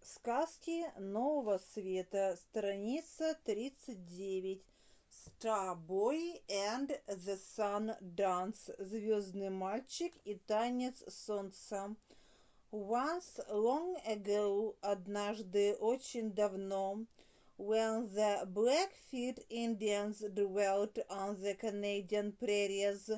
Сказки нового света, страница 39. Starboy and the Sun Dance. Звездный мальчик и танец солнца. Once long ago, однажды очень давно, when the Blackfeet Indians dwelt on the Canadian prairies,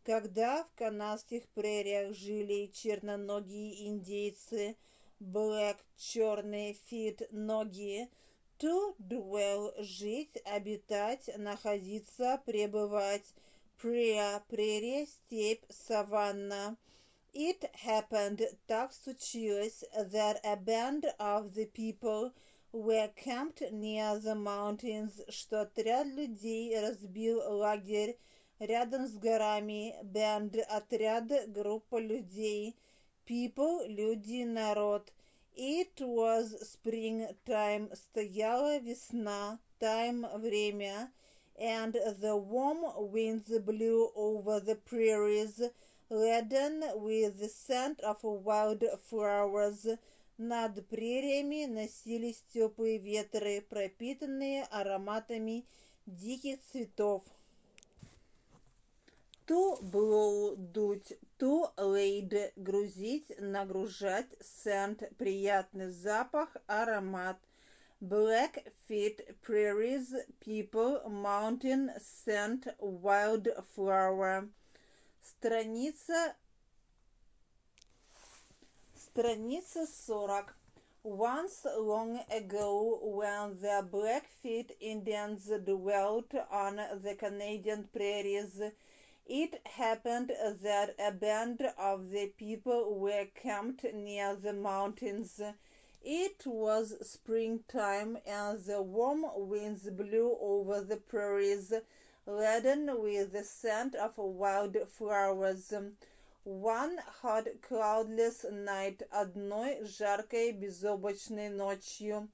когда в канадских прериях жили черноногие индейцы, Black — черный, feet — ноги, to dwell — жить, обитать, находиться, пребывать, prairie — прерия, степь, саванна. It happened — так случилось, that a band of the people were camped near the mountains, что отряд людей разбил лагерь рядом с горами. Band — отряд, группа людей. People — люди, народ. It was springtime — стояла весна, time — время, and the warm winds blew over the prairies, laden with the scent of wild flowers. Над прериями носились теплые ветры, пропитанные ароматами диких цветов. To blow — дуть, to lade — грузить, нагружать, scent — приятный запах, аромат. Blackfeet prairies, people, mountain, scent, wild flower. Страница 40. Once long ago, when the Blackfeet Indians dwelt on the Canadian prairies, it happened that a band of the people were camped near the mountains. It was springtime, and the warm winds blew over the prairies, laden with the scent of wild flowers. One hot cloudless night, одной жаркой безоблачной ночью.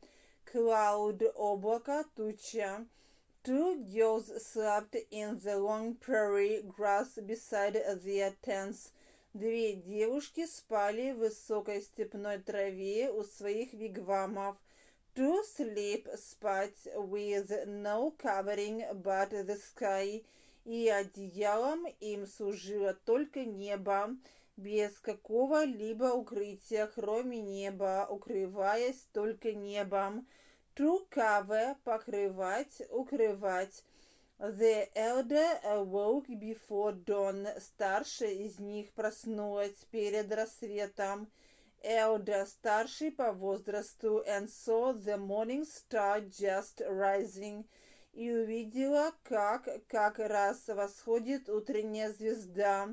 Cloud — облако, туча. Two girls slept in the long prairie grass beside their tents. Две девушки спали в высокой степной траве у своих вигвамов. To sleep — спать, with no covering but the sky. И одеялом им служило только небо, без какого-либо укрытия, кроме неба, укрываясь только небом. To cover — покрывать, укрывать. The elder awoke before dawn. Старшая из них проснулась перед рассветом. Elder — старший по возрасту, and saw the morning star just rising. И увидела, как раз восходит утренняя звезда.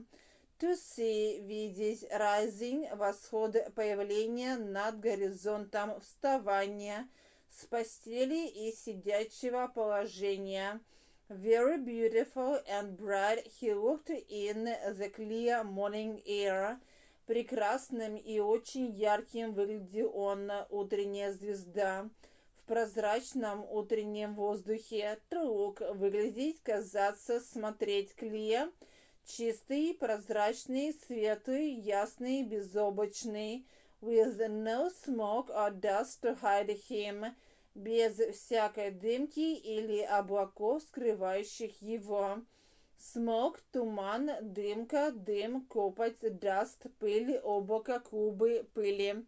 To see — видеть, rising — восход, появление над горизонтом, вставание с постели и сидячего положения. Very beautiful and bright he looked in the clear morning air. Прекрасным и очень ярким выглядел он, утренняя звезда, в прозрачном утреннем воздухе. To look — выглядеть, казаться, смотреть. Clear — чистый, прозрачный, светлый, ясный, безоблачный. With no smoke or dust to hide him. Без всякой дымки или облаков, скрывающих его. Smoke — туман, дымка, дым, копоть. Dust — пыль, облако, клубы пыли.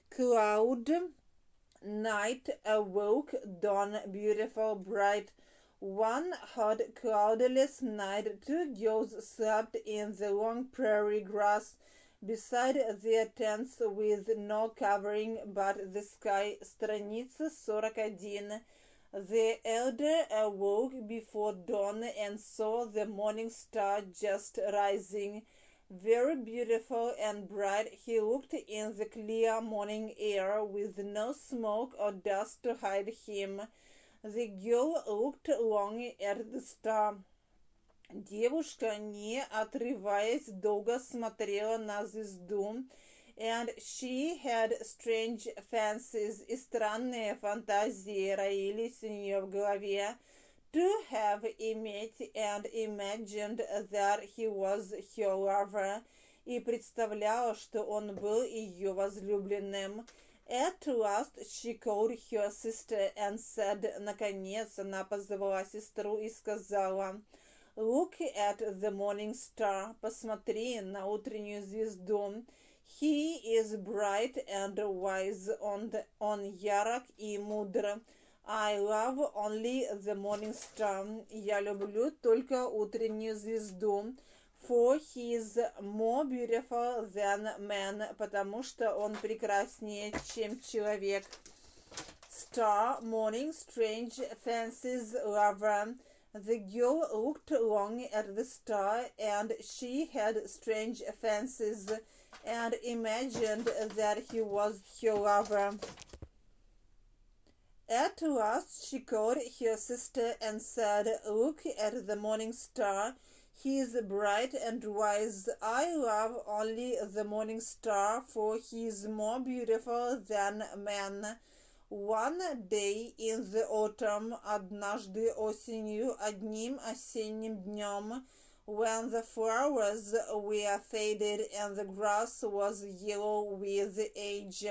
Cloud — night. Awoke — dawn, beautiful, bright. One hot cloudless night, two girls slept in the long prairie grass beside their tents with no covering but the sky. Страница 41. The elder awoke before dawn and saw the morning star just rising. Very beautiful and bright he looked in the clear morning air, with no smoke or dust to hide him. The girl looked long at the star. Девушка, не отрываясь, долго смотрела на звезду. And she had strange fancies. И странные фантазии роились у нее в голове. To have — иметь, and imagined that he was her lover. И представляла, что он был ее возлюбленным. At last she called her sister and said, наконец она позвала сестру и сказала, Look at the morning star, посмотри на утреннюю звезду. He is bright and wise, он ярок и мудр. I love only the morning star. Я люблю только утреннюю звезду. For he is more beautiful than man, потому что он прекраснее, чем человек. Star, morning, strange fancies, lover. The girl looked long at the star, and she had strange fancies, and imagined that he was her lover. At last she called her sister and said, Look at the morning star. He is bright and wise. I love only the morning star, for he is more beautiful than man. One day in the autumn, однажды осенью, одним осенним днем, when the flowers were faded and the grass was yellow with age,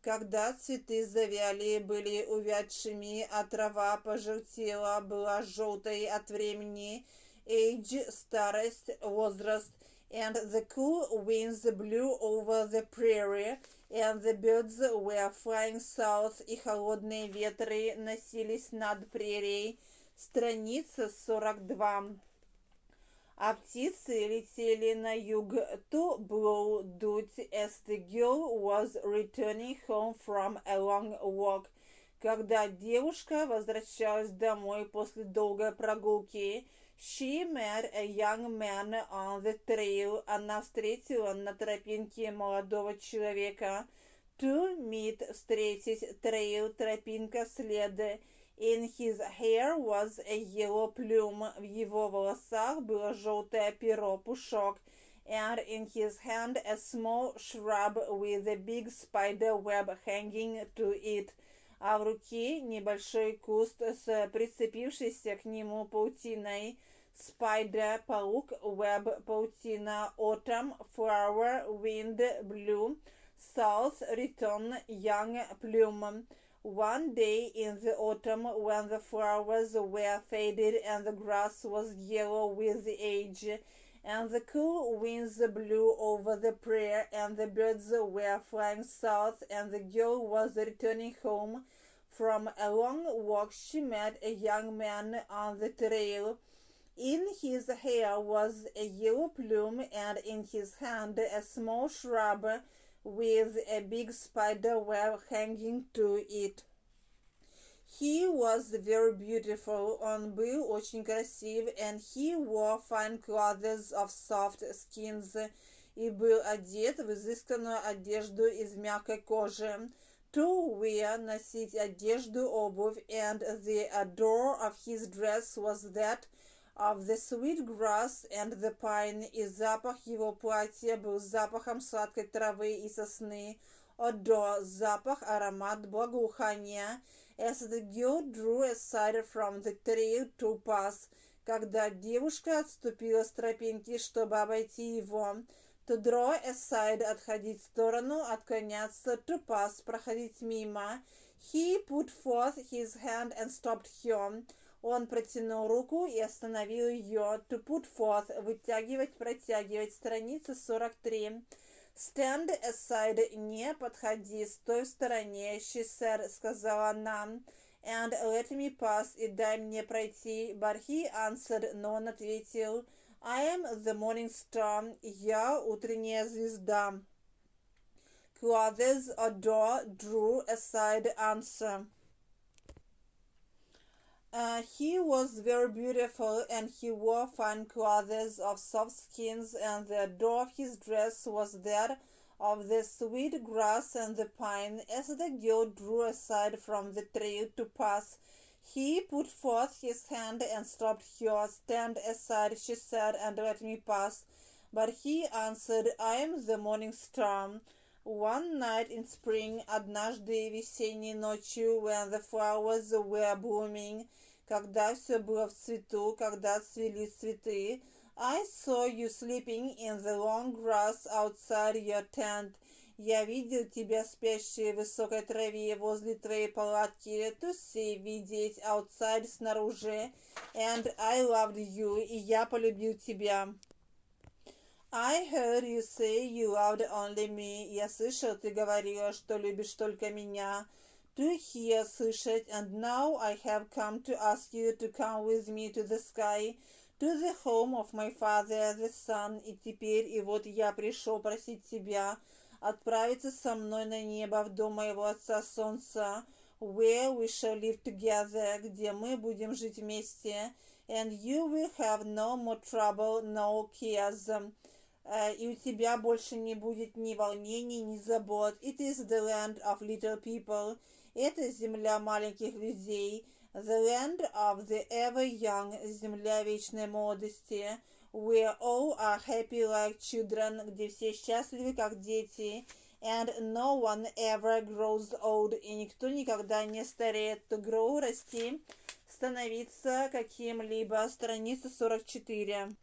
когда цветы завяли, были увядшими, а трава пожелтела, была желтой от времени, age, старость, возраст, and the cool winds blew over the prairie, and the birds were flying south, и холодные ветры носились над прерией. Страница 42. А птицы летели на юг, to blow, дуть, as the girl was returning home from a long walk, когда девушка возвращалась домой после долгой прогулки. She met a young man on the trail. Она встретила на тропинке молодого человека. To meet, встретить, trail, тропинка, след. In his hair was a yellow plume. В его волосах было желтое перо, пушок. And in his hand a small shrub with a big spider web hanging to it. А в руке небольшой куст с прицепившейся к нему паутиной. Spider, паук, web, паутина, autumn, flower, wind, blue, south, return, young, plume. One day in the autumn, when the flowers were faded and the grass was yellow with age, and the cool winds blew over the prairie, and the birds were flying south, and the girl was returning home from a long walk, she met a young man on the trail. In his hair was a yellow plume, and in his hand a small shrub with a big spider web hanging to it. He was very beautiful, он был очень красив, and he wore fine clothes of soft skins, и был одет в изысканную одежду из мягкой кожи. To wear, носить одежду, обувь, and the odor of his dress was that of the sweet grass and the pine, и запах его платья был запахом сладкой травы и сосны. Odor, запах, аромат, благоухание. As the girl drew aside from the trail to pass, когда девушка отступила с тропинки, чтобы обойти его. To draw aside, отходить в сторону, отклоняться, to pass, проходить мимо. He put forth his hand and stopped her. Он протянул руку и остановил ее. To put forth, вытягивать, протягивать. Страница 43. Stand aside, не подходи, стой в стороне. She said, сказала она. And let me pass, и дай мне пройти. But he answered, но он ответил, I am the morning star, я утренняя звезда. Clothes, odor, drew aside, answer. He was very beautiful, and he wore fine clothes of soft skins, and the odor of his dress was that of the sweet grass and the pine. As the girl drew aside from the trail to pass, he put forth his hand and stopped her. Stand aside, she said, and let me pass. But he answered, I am the morning star. One night in spring, однажды весенней ночью, when the flowers were blooming, когда все было в цвету, когда цвели цветы, I saw you sleeping in the long grass outside your tent. Я видел тебя спящей в высокой траве возле твоей палатки. To see, видеть, outside, снаружи. And I loved you, и я полюбил тебя. I heard you say you loved only me. Я слышал, ты говорила, что любишь только меня. To hear, слышать. And now I have come to ask you to come with me to the sky, to the home of my father, the sun. И теперь, и вот я пришел просить тебя отправиться со мной на небо в дом моего отца солнца, where we shall live together, где мы будем жить вместе. And you will have no more trouble, no cares. И у тебя больше не будет ни волнений, ни забот. It is the land of little people. Это земля маленьких людей. The land of the ever young, земля вечной молодости. Where all are happy like children, где все счастливы, как дети. And no one ever grows old, и никто никогда не стареет. To grow, расти, становиться каким-либо. Страница 44.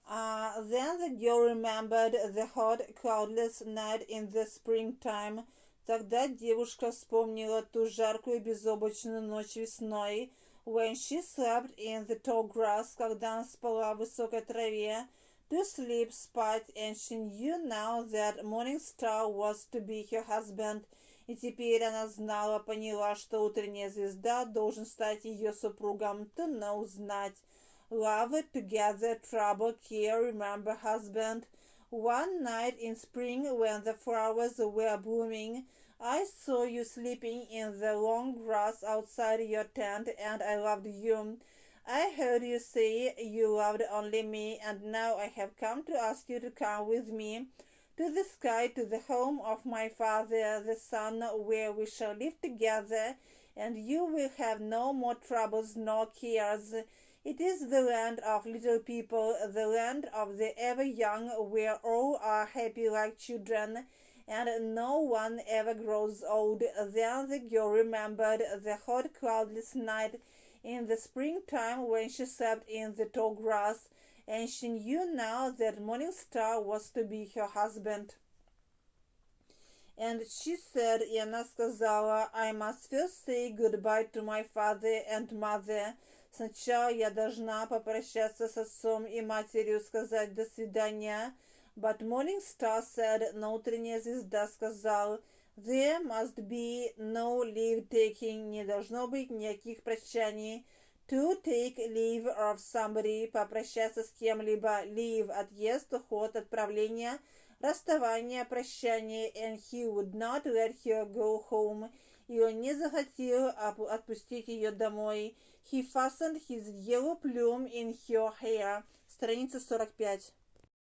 Then the girl remembered the hot, cloudless night in the springtime. Тогда девушка вспомнила ту жаркую безоблачную ночь весной. When she slept in the tall grass, когда она спала в высокой траве. To sleep, спать, and she knew now that morning star was to be her husband. И теперь она знала, поняла, что утренняя звезда должен стать ее супругом. To know, знать. Love, together, trouble, care, remember, husband. One night in spring, when the flowers were blooming, I saw you sleeping in the long grass outside your tent, and I loved you. I heard you say you loved only me, and now I have come to ask you to come with me to the sky, to the home of my father, the sun, where we shall live together, and you will have no more troubles nor cares. It is the land of little people, the land of the ever young, where all are happy like children, and no one ever grows old. Then the girl remembered the hot, cloudless night in the springtime when she slept in the tall grass, and she knew now that morning star was to be her husband. And she said, и она сказала, I must first say goodbye to my father and mother. Сначала я должна попрощаться с отцом и матерью, сказать до свидания. But morning star said, но утренняя звезда сказал, there must be no leave taking, не должно быть никаких прощаний. To take leave of somebody, попрощаться с кем-либо. Leave, отъезд, уход, отправление, расставание, прощание. And he would not let her go home. И он не захотел отпустить ее домой. He fastened his yellow plume in her hair. Страница 45.